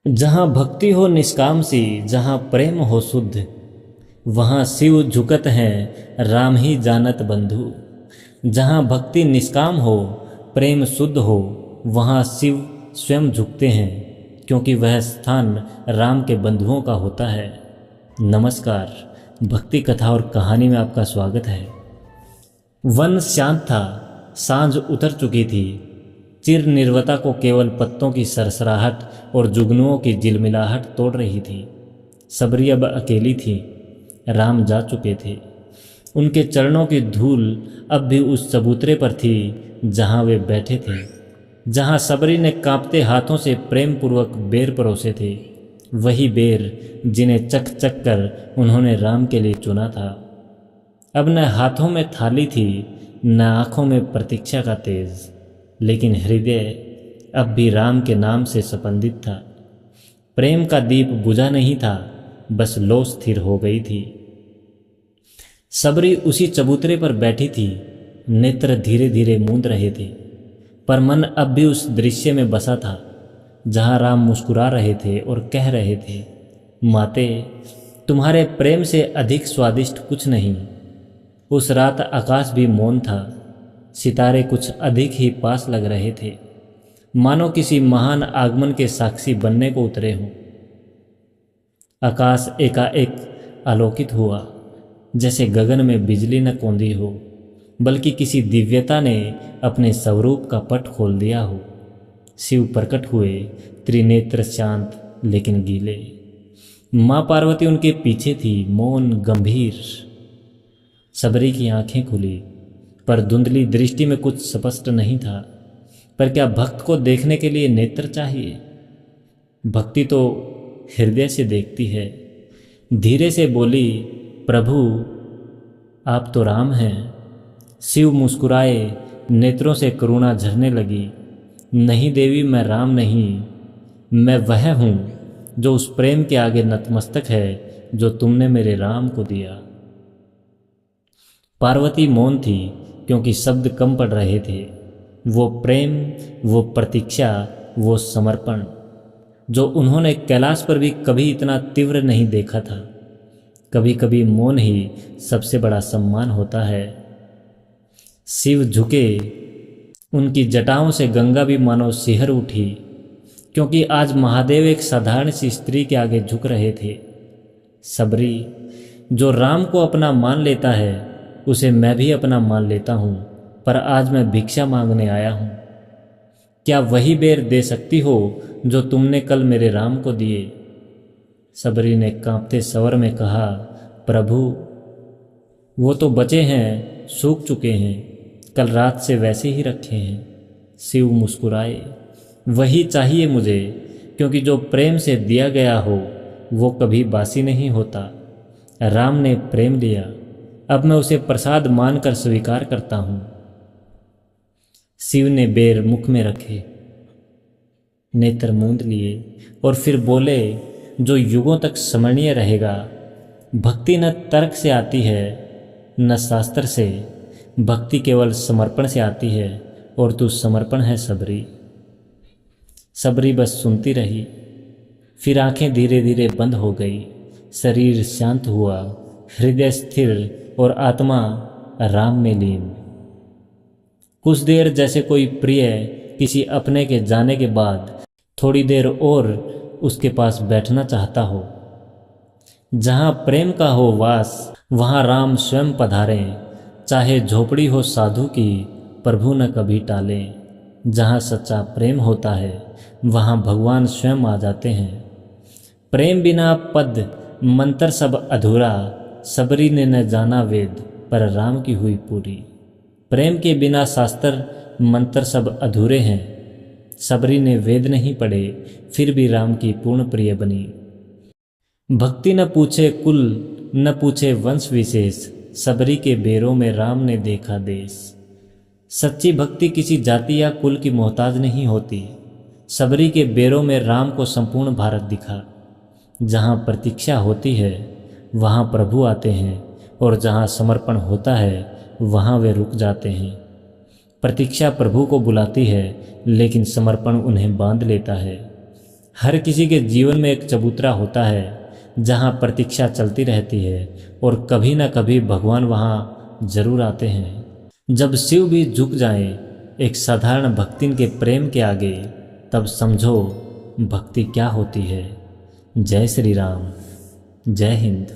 जहाँ भक्ति हो निष्काम सी, जहाँ प्रेम हो शुद्ध, वहाँ शिव झुकत हैं राम ही जानत बंधु। जहाँ भक्ति निष्काम हो, प्रेम शुद्ध हो, वहाँ शिव स्वयं झुकते हैं, क्योंकि वह स्थान राम के बंधुओं का होता है। नमस्कार, भक्ति कथा और कहानी में आपका स्वागत है। वन शांत था, सांझ उतर चुकी थी। चिर निर्वता को केवल पत्तों की सरसराहट और जुगनुओं की झिलमिलाहट तोड़ रही थी। सबरी अब अकेली थी। राम जा चुके थे। उनके चरणों की धूल अब भी उस चबूतरे पर थी जहाँ वे बैठे थे, जहाँ सबरी ने कांपते हाथों से प्रेम पूर्वक बेर परोसे थे। वही बेर जिन्हें चख चख कर उन्होंने राम के लिए चुना था। अब न हाथों में थाली थी, न आँखों में प्रतीक्षा का तेज, लेकिन हृदय अब भी राम के नाम से संबंधित था। प्रेम का दीप बुझा नहीं था, बस लौ स्थिर हो गई थी। सबरी उसी चबूतरे पर बैठी थी। नेत्र धीरे धीरे मूंद रहे थे, पर मन अब भी उस दृश्य में बसा था जहाँ राम मुस्कुरा रहे थे और कह रहे थे, माते, तुम्हारे प्रेम से अधिक स्वादिष्ट कुछ नहीं। उस रात आकाश भी मौन था। सितारे कुछ अधिक ही पास लग रहे थे, मानो किसी महान आगमन के साक्षी बनने को उतरे हों। आकाश एकाएक आलोकित हुआ, जैसे गगन में बिजली न कौंधी हो, बल्कि किसी दिव्यता ने अपने स्वरूप का पट खोल दिया हो। शिव प्रकट हुए, त्रिनेत्र शांत लेकिन गीले। माँ पार्वती उनके पीछे थी, मौन गंभीर। सबरी की आंखें खुली, पर धुंधली दृष्टि में कुछ स्पष्ट नहीं था। पर क्या भक्त को देखने के लिए नेत्र चाहिए? भक्ति तो हृदय से देखती है। धीरे से बोली, प्रभु, आप तो राम हैं। शिव मुस्कुराए, नेत्रों से करुणा झरने लगी। नहीं देवी, मैं राम नहीं, मैं वह हूँ जो उस प्रेम के आगे नतमस्तक है जो तुमने मेरे राम को दिया। पार्वती मौन थी, क्योंकि शब्द कम पड़ रहे थे। वो प्रेम, वो प्रतीक्षा, वो समर्पण जो उन्होंने कैलाश पर भी कभी इतना तीव्र नहीं देखा था। कभी कभी मौन ही सबसे बड़ा सम्मान होता है। शिव झुके, उनकी जटाओं से गंगा भी मानो सिहर उठी, क्योंकि आज महादेव एक साधारण सी स्त्री के आगे झुक रहे थे। सबरी, जो राम को अपना मान लेता है, उसे मैं भी अपना मान लेता हूँ, पर आज मैं भिक्षा मांगने आया हूँ। क्या वही बेर दे सकती हो जो तुमने कल मेरे राम को दिए? सबरी ने कांपते स्वर में कहा, प्रभु, वो तो बचे हैं, सूख चुके हैं, कल रात से वैसे ही रखे हैं। शिव मुस्कुराए, वही चाहिए मुझे, क्योंकि जो प्रेम से दिया गया हो वो कभी बासी नहीं होता। राम ने प्रेम दिया, अब मैं उसे प्रसाद मानकर स्वीकार करता हूँ। शिव ने बेर मुख में रखे, नेत्र मूंद लिए और फिर बोले, जो युगों तक स्मरणीय रहेगा। भक्ति न तर्क से आती है, न शास्त्र से। भक्ति केवल समर्पण से आती है, और तू समर्पण है सबरी। सबरी बस सुनती रही। फिर आंखें धीरे धीरे बंद हो गई। शरीर शांत हुआ, हृदय स्थिर और आत्मा राम में लीन। कुछ देर जैसे कोई प्रिय किसी अपने के जाने के बाद थोड़ी देर और उसके पास बैठना चाहता हो। जहाँ प्रेम का हो वास, वहाँ राम स्वयं पधारें। चाहे झोपड़ी हो साधु की, प्रभु न कभी टालें। जहाँ सच्चा प्रेम होता है, वहाँ भगवान स्वयं आ जाते हैं। प्रेम बिना पद मंत्र सब अधूरा। सबरी ने न जाना वेद, पर राम की हुई पूरी। प्रेम के बिना शास्त्र मंत्र सब अधूरे हैं। सबरी ने वेद नहीं पढ़े, फिर भी राम की पूर्ण प्रिय बनी। भक्ति न पूछे कुल, न पूछे वंश विशेष। सबरी के बेरों में राम ने देखा देश। सच्ची भक्ति किसी जाति या कुल की मोहताज नहीं होती। सबरी के बेरों में राम को संपूर्ण भारत दिखा। जहाँ प्रतीक्षा होती है, वहाँ प्रभु आते हैं, और जहाँ समर्पण होता है, वहाँ वे रुक जाते हैं। प्रतीक्षा प्रभु को बुलाती है, लेकिन समर्पण उन्हें बांध लेता है। हर किसी के जीवन में एक चबूतरा होता है जहाँ प्रतीक्षा चलती रहती है और कभी ना कभी भगवान वहाँ जरूर आते हैं। जब शिव भी झुक जाए एक साधारण भक्तिन के प्रेम के आगे, तब समझो भक्ति क्या होती है। जय श्री राम, जय हिंद।